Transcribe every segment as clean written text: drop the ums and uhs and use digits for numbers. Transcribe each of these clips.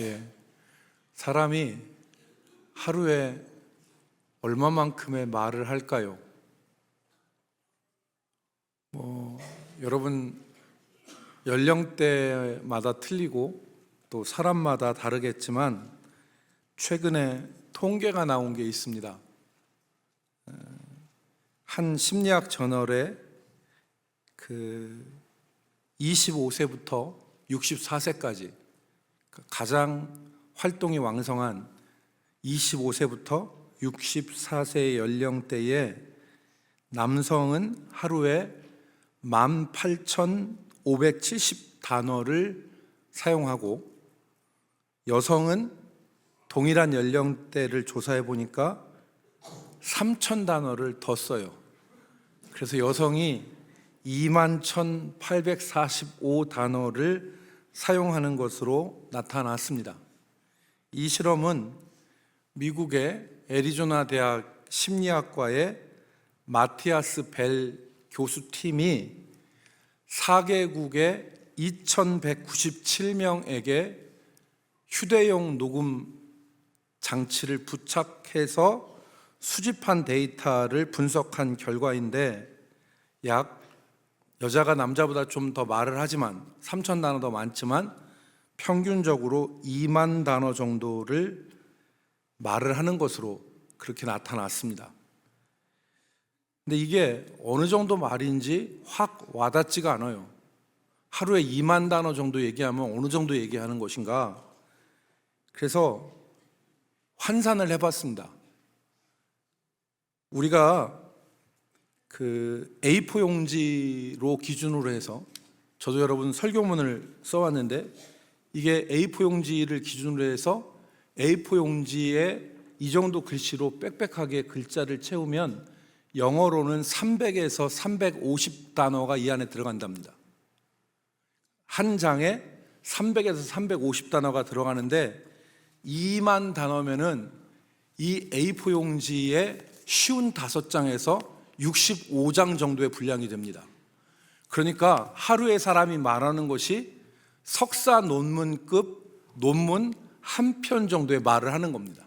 예, 사람이 하루에 얼마만큼의 말을 할까요? 여러분 연령대마다 틀리고 또 사람마다 다르겠지만 최근에 통계가 나온 게 있습니다. 한 심리학 저널에 25세부터 64세까지 가장 활동이 왕성한 25세부터 64세 연령대에 남성은 하루에 18,570단어를 사용하고 여성은 동일한 연령대를 조사해 보니까 3,000단어를 더 써요. 그래서 여성이 21,845단어를 사용하는 것으로 나타났습니다. 이 실험은 미국의 애리조나 대학 심리학과의 마티아스 벨 교수팀이 4개국의 2,197명에게 휴대용 녹음 장치를 부착해서 수집한 데이터를 분석한 결과인데, 여자가 남자보다 좀 더 말을 하지만 3,000단어 더 많지만 평균적으로 2만 단어 정도를 말을 하는 것으로 그렇게 나타났습니다. 근데 이게 어느 정도 말인지 확 와닿지가 않아요. 하루에 2만 단어 정도 얘기하면 어느 정도 얘기하는 것인가? 그래서 환산을 해봤습니다. 우리가 A4 용지로 기준으로 해서, 저도 여러분 설교문을 써왔는데 이게 A4 용지를 기준으로 해서 A4 용지에 이 정도 글씨로 빽빽하게 글자를 채우면 영어로는 300에서 350단어가 이 안에 들어간답니다. 한 장에 300에서 350단어가 들어가는데 2만 단어면은 이 A4 용지에 쉬운 5장에서 65장 정도의 분량이 됩니다. 그러니까 하루에 사람이 말하는 것이 석사 논문급 논문 한 편 정도의 말을 하는 겁니다.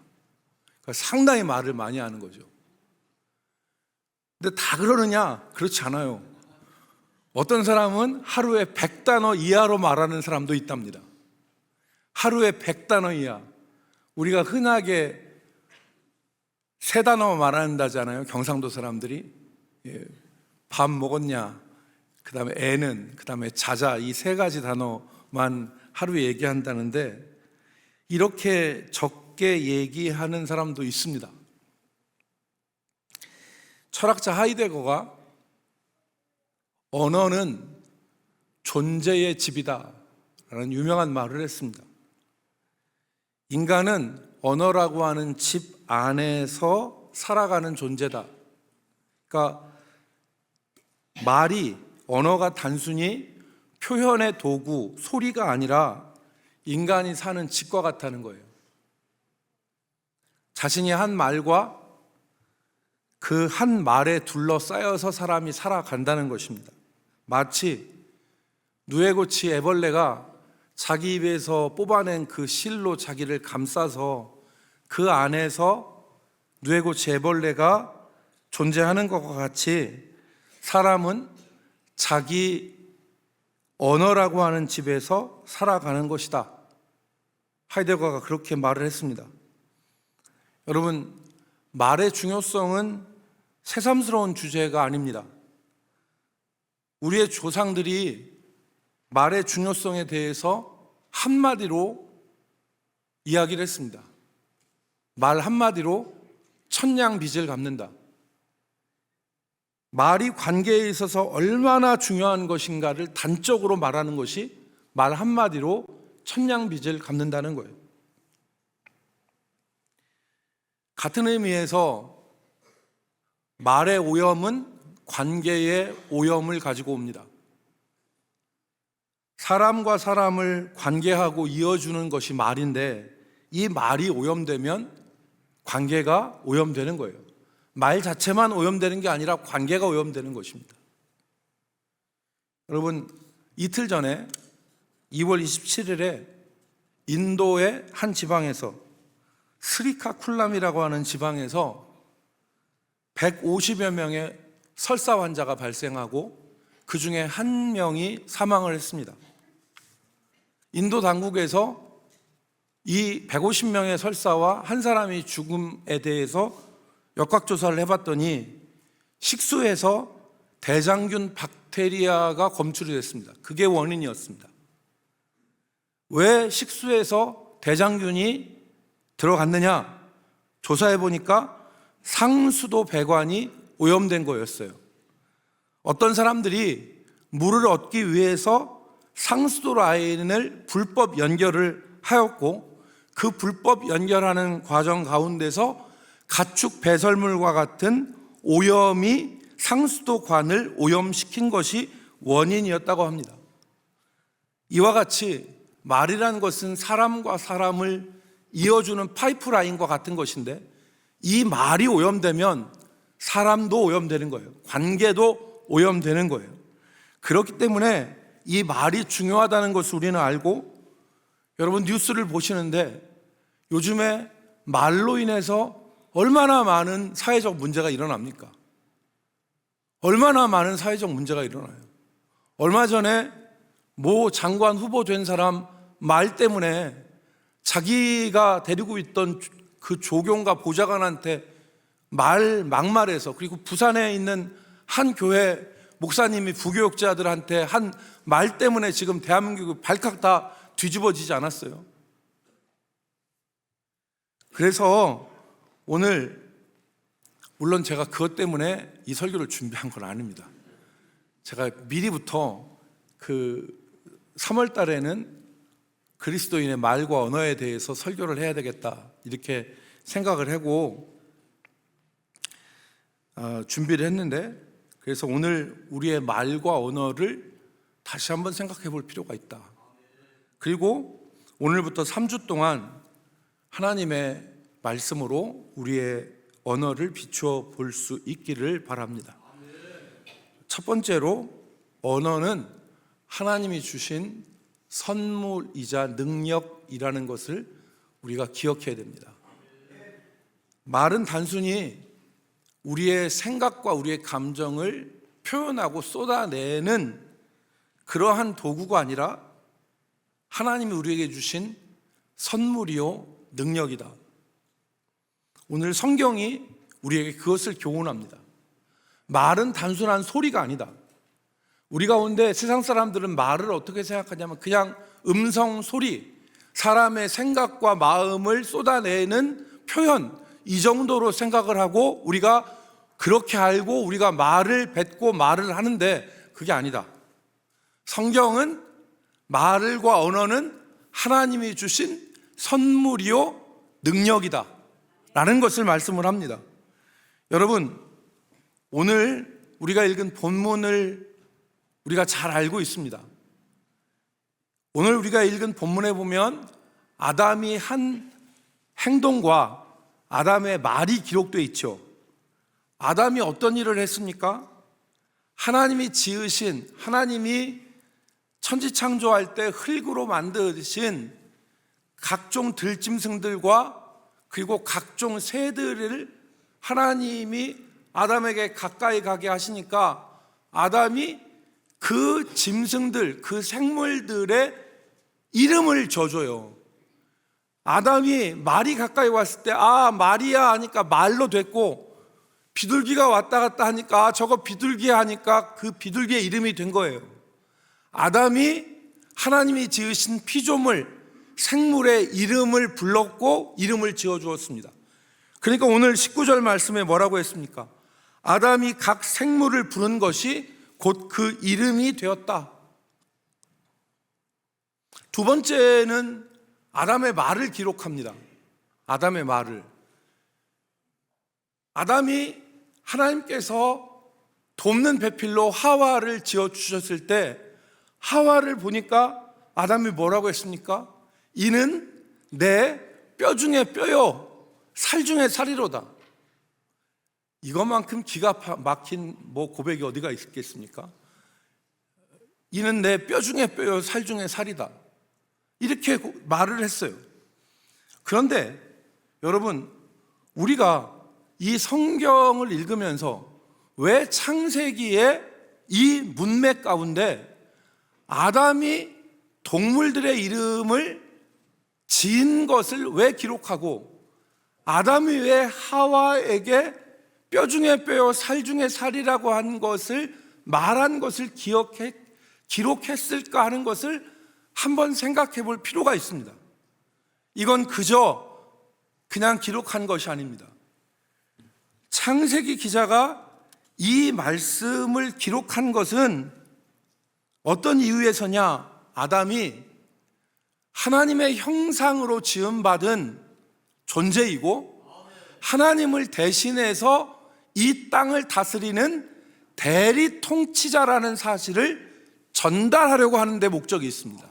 그러니까 상당히 말을 많이 하는 거죠. 근데 다 그러느냐? 그렇지 않아요. 어떤 사람은 하루에 100단어 이하로 말하는 사람도 있답니다. 하루에 100단어 이하. 우리가 흔하게 3단어 말한다잖아요. 경상도 사람들이. 밥 먹었냐, 그 다음에 애는, 그 다음에 자자, 이 3가지 단어만 하루에 얘기한다는데 이렇게 적게 얘기하는 사람도 있습니다. 철학자 하이데거가 언어는 존재의 집이다 라는 유명한 말을 했습니다. 인간은 언어라고 하는 집 안에서 살아가는 존재다. 그러니까 언어가 단순히 표현의 도구, 소리가 아니라 인간이 사는 집과 같다는 거예요. 자신이 한 말과 그 한 말에 둘러싸여서 사람이 살아간다는 것입니다. 마치 누에고치 애벌레가 자기 입에서 뽑아낸 그 실로 자기를 감싸서 그 안에서 누에고치 애벌레가 존재하는 것과 같이 사람은 자기 언어라고 하는 집에서 살아가는 것이다. 하이데거가 그렇게 말을 했습니다. 여러분, 말의 중요성은 새삼스러운 주제가 아닙니다. 우리의 조상들이 말의 중요성에 대해서 한마디로 이야기를 했습니다. 말 한마디로 천냥빚을 갚는다. 말이 관계에 있어서 얼마나 중요한 것인가를 단적으로 말하는 것이 말 한마디로 천냥빚을 갚는다는 거예요. 같은 의미에서 말의 오염은 관계의 오염을 가지고 옵니다. 사람과 사람을 관계하고 이어주는 것이 말인데 이 말이 오염되면 관계가 오염되는 거예요. 말 자체만 오염되는 게 아니라 관계가 오염되는 것입니다. 여러분, 이틀 전에 2월 27일에 인도의 한 지방에서 스리카쿨람이라고 하는 지방에서 150여 명의 설사 환자가 발생하고 그 중에 한 명이 사망을 했습니다. 인도 당국에서 이 150명의 설사와 한 사람이 죽음에 대해서 역학조사를 해봤더니 식수에서 대장균 박테리아가 검출이 됐습니다. 그게 원인이었습니다. 왜 식수에서 대장균이 들어갔느냐? 조사해 보니까 상수도 배관이 오염된 거였어요. 어떤 사람들이 물을 얻기 위해서 상수도 라인을 불법 연결을 하였고 그 불법 연결하는 과정 가운데서 가축 배설물과 같은 오염이 상수도관을 오염시킨 것이 원인이었다고 합니다. 이와 같이 말이라는 것은 사람과 사람을 이어주는 파이프라인과 같은 것인데 이 말이 오염되면 사람도 오염되는 거예요. 관계도 오염되는 거예요. 그렇기 때문에 이 말이 중요하다는 것을 우리는 알고, 여러분 뉴스를 보시는데 요즘에 말로 인해서 얼마나 많은 사회적 문제가 일어납니까? 얼마나 많은 사회적 문제가 일어나요. 얼마 전에 모 장관 후보 된 사람 말 때문에 자기가 데리고 있던 그 조경과 보좌관한테 막말해서, 그리고 부산에 있는 한 교회 목사님이 부교육자들한테 한 말 때문에 지금 대한민국이 발칵 다 뒤집어지지 않았어요. 그래서 오늘 물론 제가 그것 때문에 이 설교를 준비한 건 아닙니다. 제가 미리부터 그 3월 달에는 그리스도인의 말과 언어에 대해서 설교를 해야 되겠다 이렇게 생각을 하고 준비를 했는데, 그래서 오늘 우리의 말과 언어를 다시 한번 생각해 볼 필요가 있다. 그리고 오늘부터 3주 동안 하나님의 말씀으로 우리의 언어를 비추어 볼 수 있기를 바랍니다. 첫 번째로, 언어는 하나님이 주신 선물이자 능력이라는 것을 우리가 기억해야 됩니다. 말은 단순히 우리의 생각과 우리의 감정을 표현하고 쏟아내는 그러한 도구가 아니라 하나님이 우리에게 주신 선물이요 능력이다. 오늘 성경이 우리에게 그것을 교훈합니다. 말은 단순한 소리가 아니다. 우리 가운데 세상 사람들은 말을 어떻게 생각하냐면 그냥 음성 소리, 사람의 생각과 마음을 쏟아내는 표현, 이 정도로 생각을 하고 우리가 그렇게 알고 우리가 말을 뱉고 말을 하는데 그게 아니다. 성경은 말과 언어는 하나님이 주신 선물이요 능력이다 라는 것을 말씀을 합니다. 여러분, 오늘 우리가 읽은 본문을 우리가 잘 알고 있습니다. 오늘 우리가 읽은 본문에 보면 아담이 한 행동과 아담의 말이 기록되어 있죠. 아담이 어떤 일을 했습니까? 하나님이 지으신, 하나님이 천지창조할 때 흙으로 만드신 각종 들짐승들과 그리고 각종 새들을 하나님이 아담에게 가까이 가게 하시니까 아담이 그 짐승들, 그 생물들의 이름을 져줘요. 아담이 말이 가까이 왔을 때 말이야 하니까 말로 됐고, 비둘기가 왔다 갔다 하니까 저거 비둘기야 하니까 그 비둘기의 이름이 된 거예요. 아담이 하나님이 지으신 피조물, 생물의 이름을 불렀고 이름을 지어주었습니다. 그러니까 오늘 19절 말씀에 뭐라고 했습니까? 아담이 각 생물을 부른 것이 곧 그 이름이 되었다. 두 번째는 아담의 말을 기록합니다. 아담의 말을. 아담이 하나님께서 돕는 배필로 하와를 지어주셨을 때 하와를 보니까 아담이 뭐라고 했습니까? 이는 내 뼈 중에 뼈요 살 중에 살이로다. 이것만큼 기가 막힌 고백이 어디가 있겠습니까? 이는 내 뼈 중에 뼈요 살 중에 살이다. 이렇게 말을 했어요. 그런데 여러분, 우리가 이 성경을 읽으면서 왜 창세기에 이 문맥 가운데 아담이 동물들의 이름을 지은 것을 왜 기록하고 아담이 왜 하와에게 뼈 중에 뼈요 살 중에 살이라고 한 것을 말한 것을 기록했을까 하는 것을 한번 생각해 볼 필요가 있습니다. 이건 그냥 기록한 것이 아닙니다. 창세기 기자가 이 말씀을 기록한 것은 어떤 이유에서냐? 아담이 하나님의 형상으로 지음받은 존재이고 하나님을 대신해서 이 땅을 다스리는 대리 통치자라는 사실을 전달하려고 하는 데 목적이 있습니다.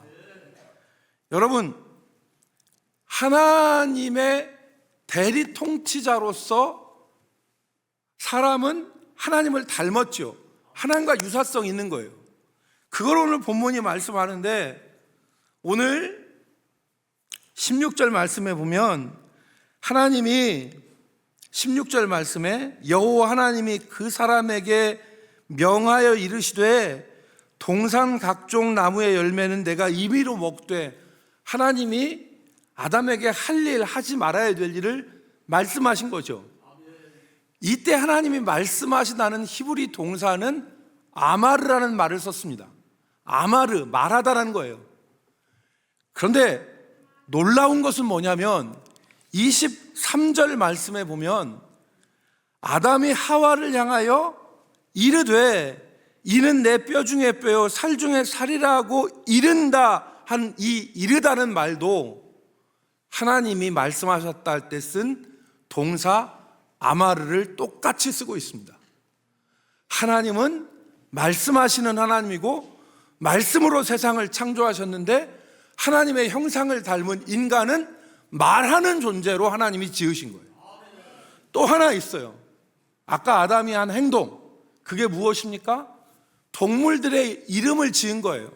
여러분, 하나님의 대리 통치자로서 사람은 하나님을 닮았죠. 하나님과 유사성이 있는 거예요. 그걸 오늘 본문이 말씀하는데, 오늘 16절 말씀에 보면 하나님이 16절 말씀에 여호와 하나님이 그 사람에게 명하여 이르시되 동산 각종 나무의 열매는 내가 임의로 먹되, 하나님이 아담에게 할 일, 하지 말아야 될 일을 말씀하신 거죠. 이때 하나님이 말씀하시다는 히브리 동사는 아마르라는 말을 썼습니다. 아마르, 말하다라는 거예요. 그런데 놀라운 것은 뭐냐면 23절 말씀에 보면 아담이 하와를 향하여 이르되 이는 내 뼈 중에 뼈요 살 중에 살이라고 이른다 한 이 이르다는 말도 하나님이 말씀하셨다 할 때 쓴 동사 아마르를 똑같이 쓰고 있습니다. 하나님은 말씀하시는 하나님이고 말씀으로 세상을 창조하셨는데 하나님의 형상을 닮은 인간은 말하는 존재로 하나님이 지으신 거예요. 또 하나 있어요. 아까 아담이 한 행동, 그게 무엇입니까? 동물들의 이름을 지은 거예요.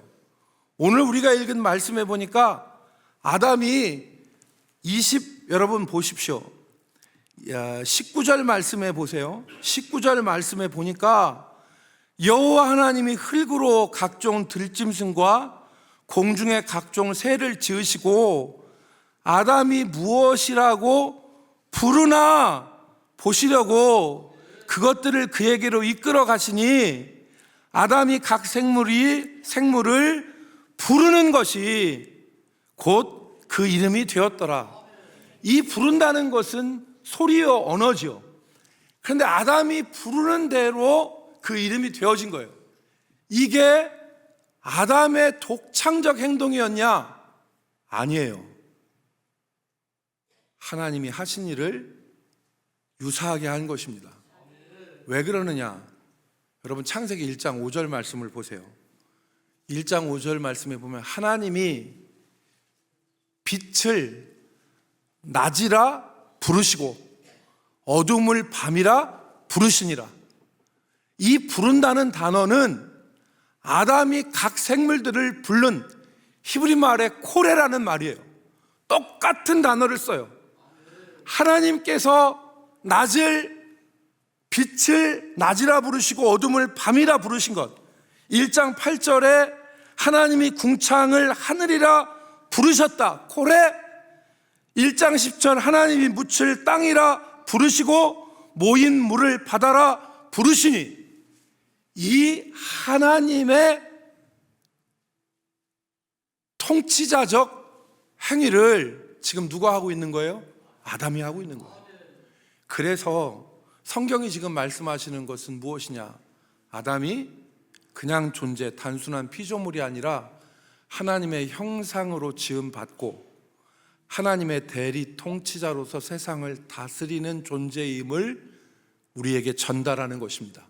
오늘 우리가 읽은 말씀에 보니까 아담이 여러분 보십시오. 19절 말씀에 보세요. 19절 말씀에 보니까 여호와 하나님이 흙으로 각종 들짐승과 공중의 각종 새를 지으시고 아담이 무엇이라고 부르나 보시려고 그것들을 그에게로 이끌어 가시니 아담이 각 생물을 부르는 것이 곧 그 이름이 되었더라. 이 부른다는 것은 소리요 언어죠. 그런데 아담이 부르는 대로 그 이름이 되어진 거예요. 이게 아담의 독창적 행동이었냐? 아니에요. 하나님이 하신 일을 유사하게 한 것입니다. 왜 그러느냐? 여러분 창세기 1장 5절 말씀을 보세요. 1장 5절 말씀에 보면 하나님이 빛을 낮이라 부르시고 어둠을 밤이라 부르시니라. 이 부른다는 단어는 아담이 각 생물들을 부른 히브리 말의 코레라는 말이에요. 똑같은 단어를 써요. 하나님께서 빛을 낮이라 부르시고 어둠을 밤이라 부르신 것. 1장 8절에 하나님이 궁창을 하늘이라 부르셨다. 코레. 1장 10절 하나님이 묻을 땅이라 부르시고 모인 물을 바다라 부르시니, 이 하나님의 통치자적 행위를 지금 누가 하고 있는 거예요? 아담이 하고 있는 거예요. 그래서 성경이 지금 말씀하시는 것은 무엇이냐? 아담이 그냥 단순한 피조물이 아니라 하나님의 형상으로 지음받고 하나님의 대리 통치자로서 세상을 다스리는 존재임을 우리에게 전달하는 것입니다.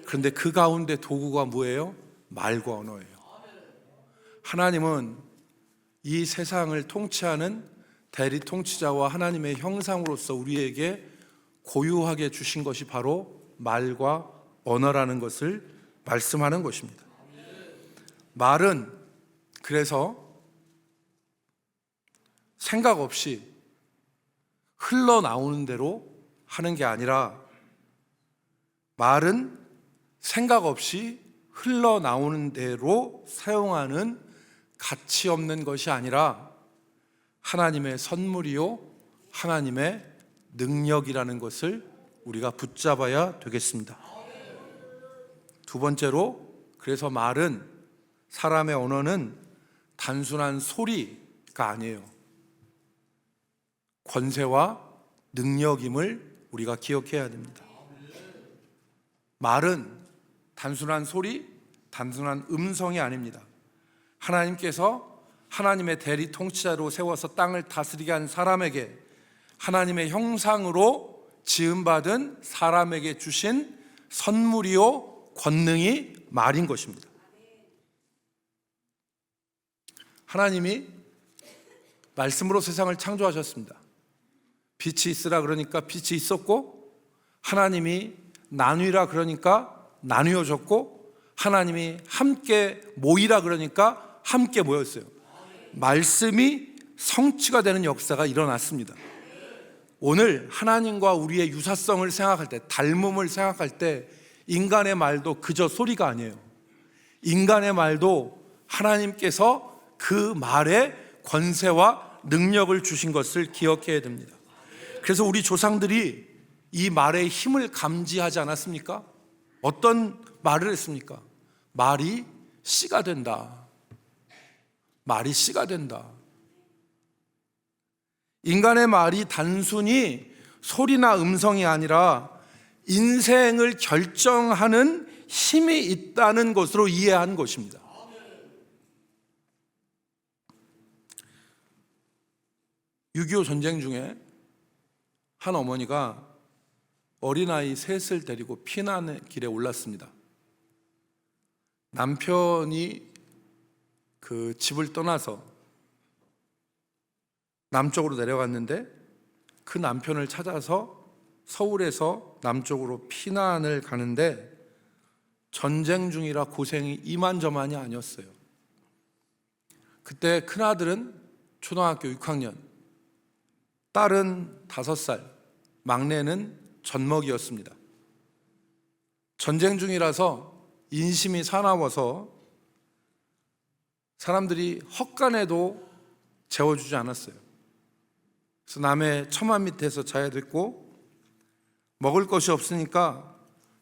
그런데 그 가운데 도구가 뭐예요? 말과 언어예요. 하나님은 이 세상을 통치하는 대리 통치자와 하나님의 형상으로서 우리에게 고유하게 주신 것이 바로 말과 언어라는 것을 말씀하는 것입니다. 말은 그래서 생각 없이 흘러나오는 대로 하는 게 아니라, 말은 생각 없이 흘러나오는 대로 사용하는 가치 없는 것이 아니라 하나님의 선물이요 하나님의 능력이라는 것을 우리가 붙잡아야 되겠습니다. 두 번째로, 그래서 말은, 사람의 언어는 단순한 소리가 아니에요. 권세와 능력임을 우리가 기억해야 됩니다. 말은 단순한 소리, 단순한 음성이 아닙니다. 하나님께서 하나님의 대리 통치자로 세워서 땅을 다스리게 한 사람에게 하나님의 형상으로 지음받은 사람에게 주신 선물이요 권능이 말인 것입니다. 하나님이 말씀으로 세상을 창조하셨습니다. 빛이 있으라 그러니까 빛이 있었고, 하나님이 나누이라 그러니까 나누어졌고, 하나님이 함께 모이라 그러니까 함께 모였어요. 말씀이 성취가 되는 역사가 일어났습니다. 오늘 하나님과 우리의 유사성을 생각할 때, 닮음을 생각할 때, 인간의 말도 그저 소리가 아니에요. 인간의 말도 하나님께서 그 말에 권세와 능력을 주신 것을 기억해야 됩니다. 그래서 우리 조상들이 이 말의 힘을 감지하지 않았습니까? 어떤 말을 했습니까? 말이 씨가 된다. 말이 씨가 된다. 인간의 말이 단순히 소리나 음성이 아니라 인생을 결정하는 힘이 있다는 것으로 이해한 것입니다. 6.25 전쟁 중에 한 어머니가 어린아이 셋을 데리고 피난의 길에 올랐습니다. 남편이 그 집을 떠나서 남쪽으로 내려갔는데, 그 남편을 찾아서 서울에서 남쪽으로 피난을 가는데 전쟁 중이라 고생이 이만저만이 아니었어요. 그때 큰아들은 초등학교 6학년, 딸은 5살, 막내는 젖먹이였습니다. 전쟁 중이라서 인심이 사나워서 사람들이 헛간에도 재워주지 않았어요. 그래서 남의 처마 밑에서 자야 됐고, 먹을 것이 없으니까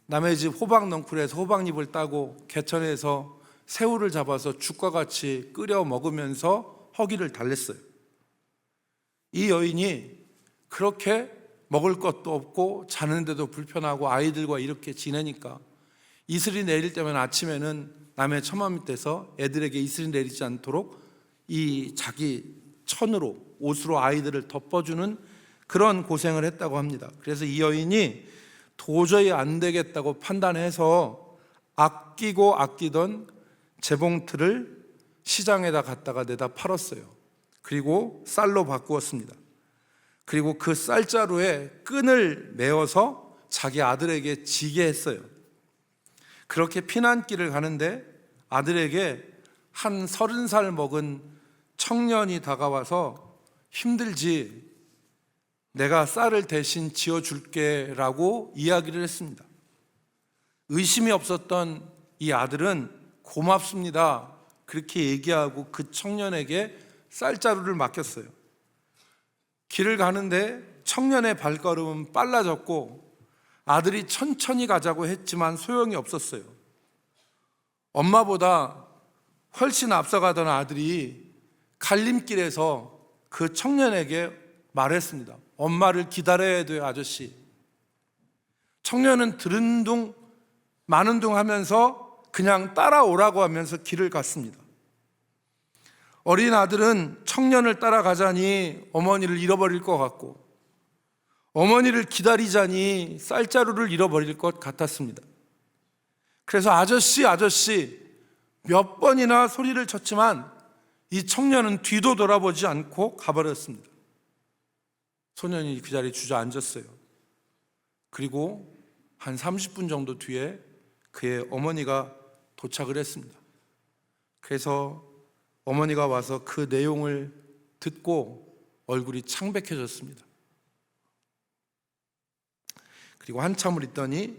남의 집 호박 넝쿨에서 호박잎을 따고 개천에서 새우를 잡아서 죽과 같이 끓여 먹으면서 허기를 달랬어요. 이 여인이 그렇게 먹을 것도 없고 자는데도 불편하고 아이들과 이렇게 지내니까 이슬이 내릴 때면 아침에는 남의 처마 밑에서 애들에게 이슬이 내리지 않도록 이 자기 천으로, 옷으로 아이들을 덮어주는 그런 고생을 했다고 합니다. 그래서 이 여인이 도저히 안 되겠다고 판단해서 아끼고 아끼던 재봉틀을 시장에다 갖다가 내다 팔았어요. 그리고 쌀로 바꾸었습니다. 그리고 그 쌀자루에 끈을 메어서 자기 아들에게 지게 했어요. 그렇게 피난길을 가는데 아들에게 한 30살 먹은 청년이 다가와서 힘들지, 내가 쌀을 대신 지어줄게 라고 이야기를 했습니다. 의심이 없었던 이 아들은 고맙습니다 그렇게 얘기하고 그 청년에게 쌀자루를 맡겼어요. 길을 가는데 청년의 발걸음은 빨라졌고 아들이 천천히 가자고 했지만 소용이 없었어요. 엄마보다 훨씬 앞서가던 아들이 갈림길에서 그 청년에게 말했습니다. 엄마를 기다려야 돼요, 아저씨. 청년은 들은 둥 마는 둥 하면서 그냥 따라오라고 하면서 길을 갔습니다. 어린 아들은 청년을 따라가자니 어머니를 잃어버릴 것 같고, 어머니를 기다리자니 쌀자루를 잃어버릴 것 같았습니다. 그래서 아저씨, 아저씨 몇 번이나 소리를 쳤지만 이 청년은 뒤도 돌아보지 않고 가버렸습니다. 소년이 그 자리에 주저앉았어요. 그리고 한 30분 정도 뒤에 그의 어머니가 도착을 했습니다. 그래서 어머니가 와서 그 내용을 듣고 얼굴이 창백해졌습니다. 그리고 한참을 있더니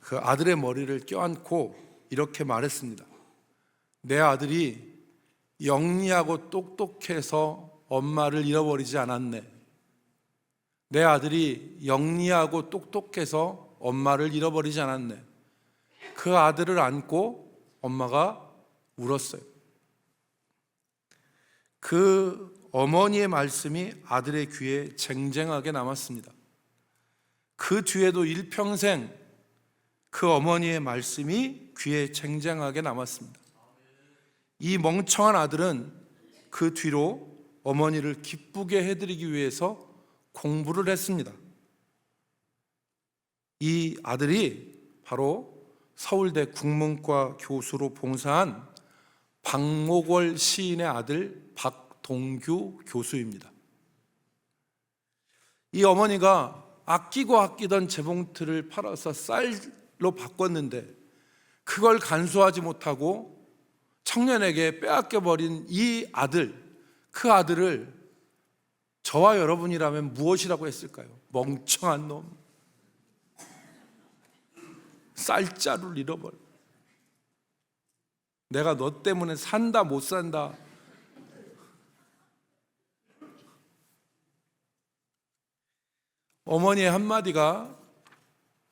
그 아들의 머리를 껴안고 이렇게 말했습니다. 내 아들이 영리하고 똑똑해서 엄마를 잃어버리지 않았네. 내 아들이 영리하고 똑똑해서 엄마를 잃어버리지 않았네. 그 아들을 안고 엄마가 울었어요. 그 어머니의 말씀이 아들의 귀에 쟁쟁하게 남았습니다. 그 뒤에도 일평생 그 어머니의 말씀이 귀에 쟁쟁하게 남았습니다. 이 멍청한 아들은 그 뒤로 어머니를 기쁘게 해드리기 위해서 공부를 했습니다. 이 아들이 바로 서울대 국문과 교수로 봉사한 박목월 시인의 아들 박동규 교수입니다. 이 어머니가 아끼고 아끼던 재봉틀을 팔아서 쌀로 바꿨는데 그걸 간수하지 못하고 청년에게 빼앗겨버린 이 아들, 그 아들을 저와 여러분이라면 무엇이라고 했을까요? 멍청한 놈, 쌀자루를 잃어버려. 내가 너 때문에 산다 못 산다. 어머니의 한마디가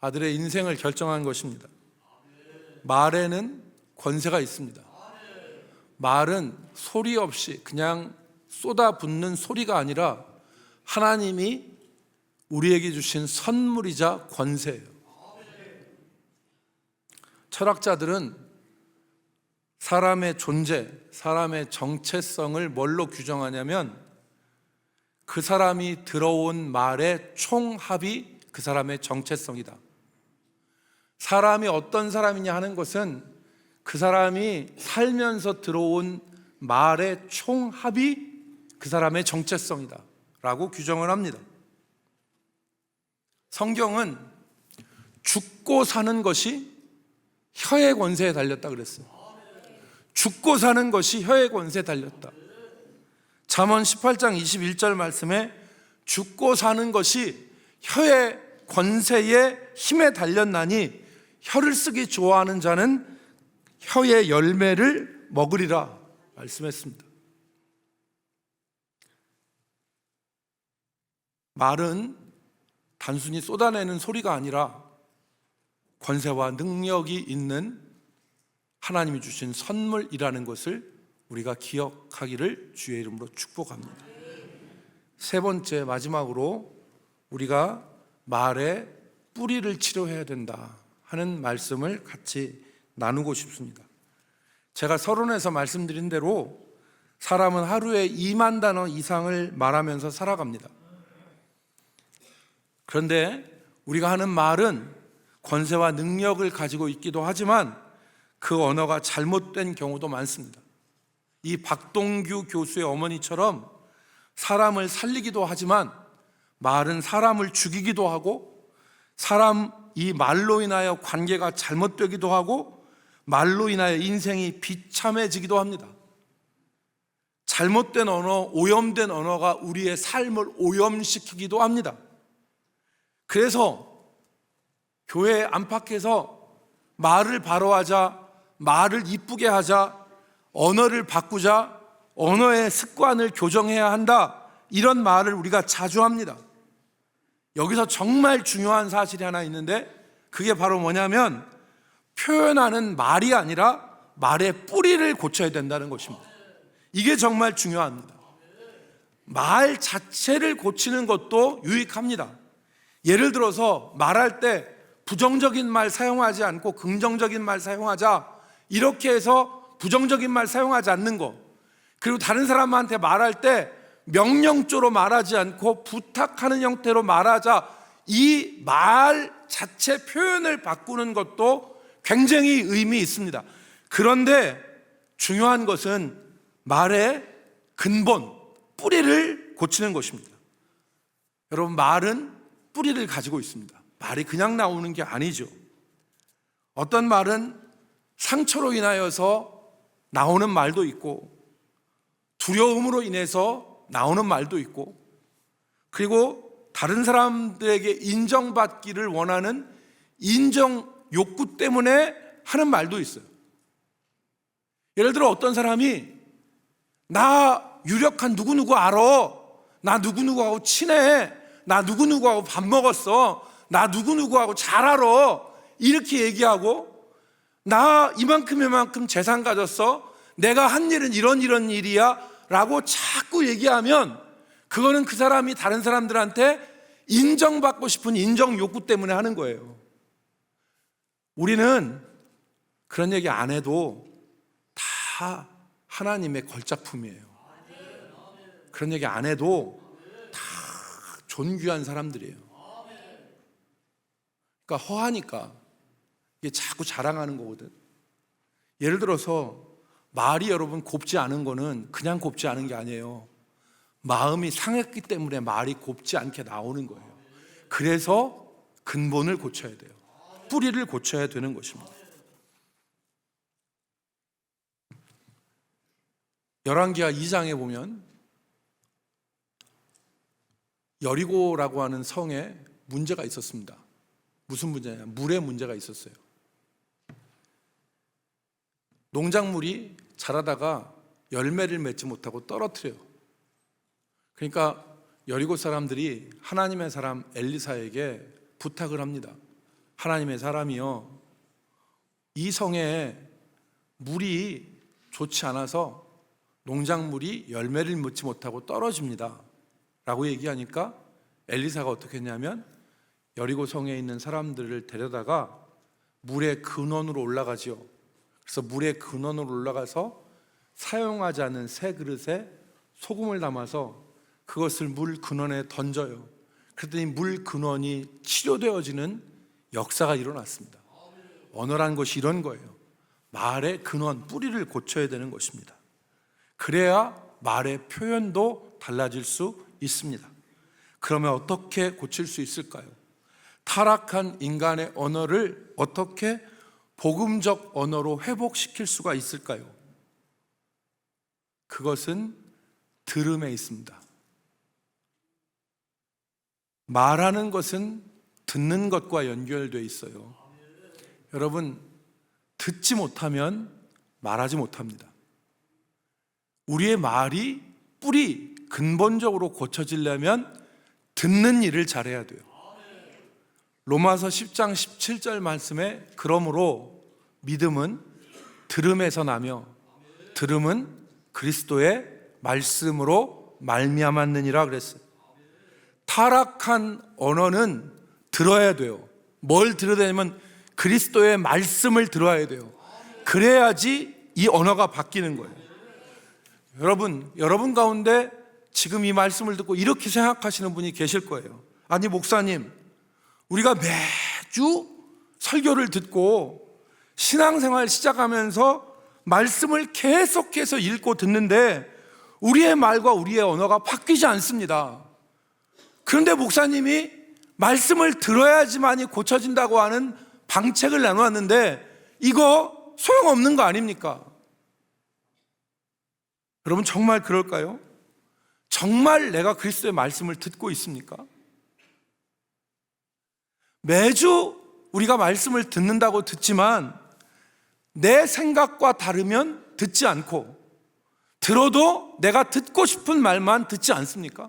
아들의 인생을 결정한 것입니다. 말에는 권세가 있습니다. 말은 소리 없이 그냥 쏟아붓는 소리가 아니라 하나님이 우리에게 주신 선물이자 권세예요. 철학자들은 사람의 존재, 사람의 정체성을 뭘로 규정하냐면 그 사람이 들어온 말의 총합이 그 사람의 정체성이다. 사람이 어떤 사람이냐 하는 것은 그 사람이 살면서 들어온 말의 총합이 그 사람의 정체성이다 라고 규정을 합니다. 성경은 죽고 사는 것이 혀의 권세에 달렸다 그랬어요. 죽고 사는 것이 혀의 권세에 달렸다. 잠언 18장 21절 말씀에 죽고 사는 것이 혀의 권세의 힘에 달렸나니 혀를 쓰기 좋아하는 자는 혀의 열매를 먹으리라 말씀했습니다. 말은 단순히 쏟아내는 소리가 아니라 권세와 능력이 있는 하나님이 주신 선물이라는 것을 우리가 기억하기를 주의 이름으로 축복합니다. 세 번째, 마지막으로 우리가 말의 뿌리를 치료해야 된다 하는 말씀을 같이 나누고 싶습니다. 제가 서론에서 말씀드린 대로 사람은 하루에 2만 단어 이상을 말하면서 살아갑니다. 그런데 우리가 하는 말은 권세와 능력을 가지고 있기도 하지만 그 언어가 잘못된 경우도 많습니다. 이 박동규 교수의 어머니처럼 사람을 살리기도 하지만 말은 사람을 죽이기도 하고 이 말로 인하여 관계가 잘못되기도 하고 말로 인하여 인생이 비참해지기도 합니다. 잘못된 언어, 오염된 언어가 우리의 삶을 오염시키기도 합니다. 그래서 교회 안팎에서 말을 바로 하자, 말을 이쁘게 하자, 언어를 바꾸자, 언어의 습관을 교정해야 한다, 이런 말을 우리가 자주 합니다. 여기서 정말 중요한 사실이 하나 있는데 그게 바로 뭐냐면 표현하는 말이 아니라 말의 뿌리를 고쳐야 된다는 것입니다. 이게 정말 중요합니다. 말 자체를 고치는 것도 유익합니다. 예를 들어서 말할 때 부정적인 말 사용하지 않고 긍정적인 말 사용하자, 이렇게 해서 부정적인 말 사용하지 않는 것, 그리고 다른 사람한테 말할 때 명령조로 말하지 않고 부탁하는 형태로 말하자, 이 말 자체 표현을 바꾸는 것도 굉장히 의미 있습니다. 그런데 중요한 것은 말의 근본, 뿌리를 고치는 것입니다. 여러분, 말은 뿌리를 가지고 있습니다. 말이 그냥 나오는 게 아니죠. 어떤 말은 상처로 인하여서 나오는 말도 있고 두려움으로 인해서 나오는 말도 있고, 그리고 다른 사람들에게 인정받기를 원하는 인정 욕구 때문에 하는 말도 있어요. 예를 들어 어떤 사람이 나 유력한 누구누구 알아, 나 누구누구하고 친해, 나 누구누구하고 밥 먹었어, 나 누구누구하고 잘 알아, 이렇게 얘기하고, 나 이만큼 재산 가졌어, 내가 한 일은 이런 일이야 라고 자꾸 얘기하면 그거는 그 사람이 다른 사람들한테 인정받고 싶은 인정 욕구 때문에 하는 거예요. 우리는 그런 얘기 안 해도 다 하나님의 걸작품이에요. 그런 얘기 안 해도 다 존귀한 사람들이에요. 그러니까 허하니까 이게 자꾸 자랑하는 거거든. 예를 들어서 말이 여러분 곱지 않은 거는 그냥 곱지 않은 게 아니에요. 마음이 상했기 때문에 말이 곱지 않게 나오는 거예요. 그래서 근본을 고쳐야 돼요. 뿌리를 고쳐야 되는 것입니다. 열왕기하 2장에 보면 여리고라고 하는 성에 문제가 있었습니다. 무슨 문제냐? 물의 문제가 있었어요. 농작물이 자라다가 열매를 맺지 못하고 떨어뜨려요. 그러니까 여리고 사람들이 하나님의 사람 엘리사에게 부탁을 합니다. 하나님의 사람이요, 이 성에 물이 좋지 않아서 농작물이 열매를 맺지 못하고 떨어집니다 라고 얘기하니까 엘리사가 어떻게 했냐면 여리고 성에 있는 사람들을 데려다가 물의 근원으로 올라가지요. 그래서 물의 근원으로 올라가서 사용하지 않은 새 그릇에 소금을 담아서 그것을 물 근원에 던져요. 그랬더니 물 근원이 치료되어지는 역사가 일어났습니다. 언어란 것이 이런 거예요. 말의 근원, 뿌리를 고쳐야 되는 것입니다. 그래야 말의 표현도 달라질 수 있습니다. 그러면 어떻게 고칠 수 있을까요? 타락한 인간의 언어를 어떻게 복음적 언어로 회복시킬 수가 있을까요? 그것은 들음에 있습니다. 말하는 것은 듣는 것과 연결되어 있어요. 여러분, 듣지 못하면 말하지 못합니다. 우리의 말이 뿌리, 근본적으로 고쳐지려면 듣는 일을 잘해야 돼요. 로마서 10장 17절 말씀에 그러므로 믿음은 들음에서 나며 들음은 그리스도의 말씀으로 말미암았느니라 그랬어요. 타락한 언어는 들어야 돼요. 뭘 들어야 되냐면 그리스도의 말씀을 들어야 돼요. 그래야지 이 언어가 바뀌는 거예요. 여러분 가운데 지금 이 말씀을 듣고 이렇게 생각하시는 분이 계실 거예요. 아니 목사님, 우리가 매주 설교를 듣고 신앙생활 시작하면서 말씀을 계속해서 읽고 듣는데 우리의 말과 우리의 언어가 바뀌지 않습니다. 그런데 목사님이 말씀을 들어야지만이 고쳐진다고 하는 방책을 내놓았는데 이거 소용없는 거 아닙니까? 여러분 정말 그럴까요? 정말 내가 그리스도의 말씀을 듣고 있습니까? 매주 우리가 말씀을 듣는다고 듣지만 내 생각과 다르면 듣지 않고 들어도 내가 듣고 싶은 말만 듣지 않습니까?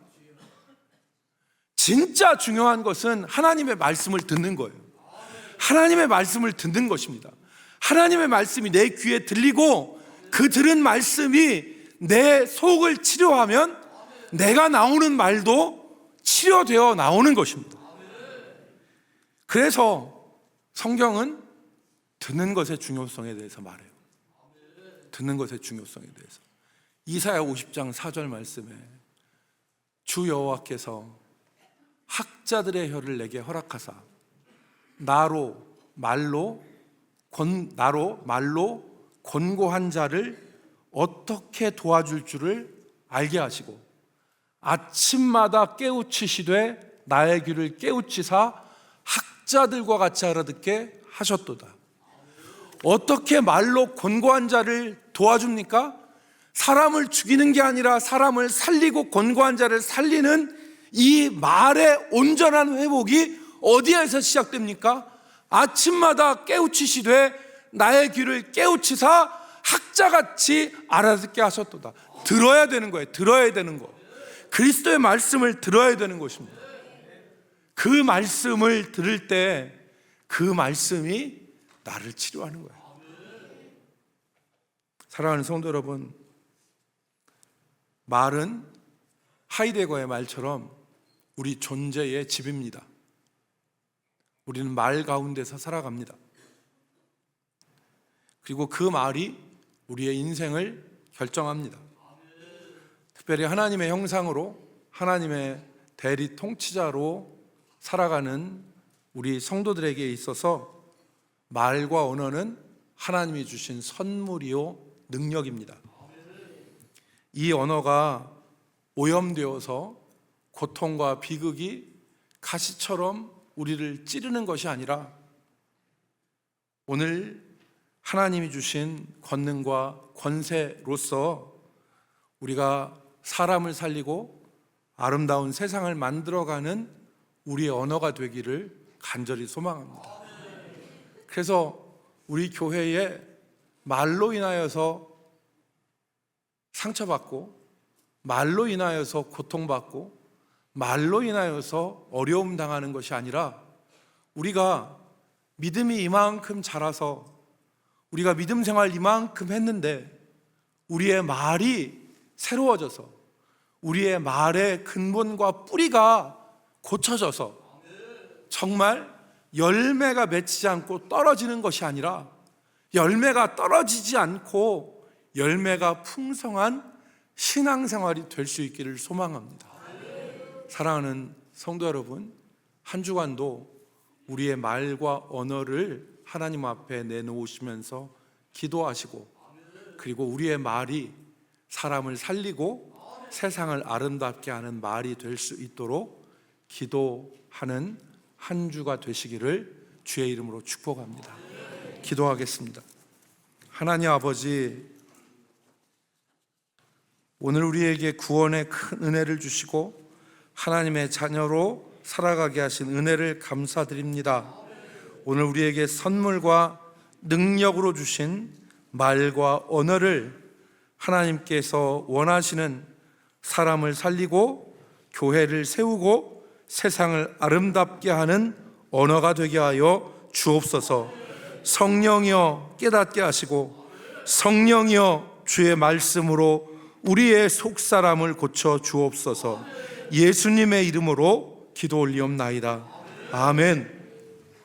진짜 중요한 것은 하나님의 말씀을 듣는 거예요. 하나님의 말씀을 듣는 것입니다. 하나님의 말씀이 내 귀에 들리고 그 들은 말씀이 내 속을 치료하면 내가 나오는 말도 치료되어 나오는 것입니다. 그래서 성경은 듣는 것의 중요성에 대해서 말해요. 듣는 것의 중요성에 대해서. 이사야 50장 4절 말씀에 주 여호와께서 학자들의 혀를 내게 허락하사 나로 말로 권고한 자를 어떻게 도와줄 줄을 알게 하시고 아침마다 깨우치시되 나의 귀를 깨우치사 학자들과 같이 알아듣게 하셨도다. 어떻게 말로 권고한 자를 도와줍니까? 사람을 죽이는 게 아니라 사람을 살리고 권고한 자를 살리는 이 말의 온전한 회복이 어디에서 시작됩니까? 아침마다 깨우치시되 나의 귀를 깨우치사 학자같이 알아듣게 하셨도다. 들어야 되는 거예요. 들어야 되는 거. 그리스도의 말씀을 들어야 되는 것입니다. 그 말씀을 들을 때 그 말씀이 나를 치료하는 거예요. 사랑하는 성도 여러분, 말은 하이데거의 말처럼 우리 존재의 집입니다. 우리는 말 가운데서 살아갑니다. 그리고 그 말이 우리의 인생을 결정합니다. 특별히 하나님의 형상으로 하나님의 대리 통치자로 살아가는 우리 성도들에게 있어서 말과 언어는 하나님이 주신 선물이요 능력입니다. 이 언어가 오염되어서 고통과 비극이 가시처럼 우리를 찌르는 것이 아니라 오늘 하나님이 주신 권능과 권세로서 우리가 사람을 살리고 아름다운 세상을 만들어가는 우리의 언어가 되기를 간절히 소망합니다. 그래서 우리 교회에 말로 인하여서 상처받고 말로 인하여서 고통받고 말로 인하여서 어려움 당하는 것이 아니라 우리가 믿음이 이만큼 자라서 우리가 믿음 생활 이만큼 했는데 우리의 말이 새로워져서 우리의 말의 근본과 뿌리가 고쳐져서 정말 열매가 맺히지 않고 떨어지는 것이 아니라 열매가 떨어지지 않고 열매가 풍성한 신앙생활이 될 수 있기를 소망합니다. 사랑하는 성도 여러분, 한 주간도 우리의 말과 언어를 하나님 앞에 내놓으시면서 기도하시고 그리고 우리의 말이 사람을 살리고 세상을 아름답게 하는 말이 될 수 있도록 기도하는 한 주가 되시기를 주의 이름으로 축복합니다. 기도하겠습니다. 하나님 아버지, 오늘 우리에게 구원의 큰 은혜를 주시고 하나님의 자녀로 살아가게 하신 은혜를 감사드립니다. 오늘 우리에게 선물과 능력으로 주신 말과 언어를 하나님께서 원하시는 사람을 살리고 교회를 세우고 세상을 아름답게 하는 언어가 되게 하여 주옵소서. 성령이여 깨닫게 하시고 성령이여 주의 말씀으로 우리의 속사람을 고쳐 주옵소서. 예수님의 이름으로 기도 올리옵나이다. 아멘.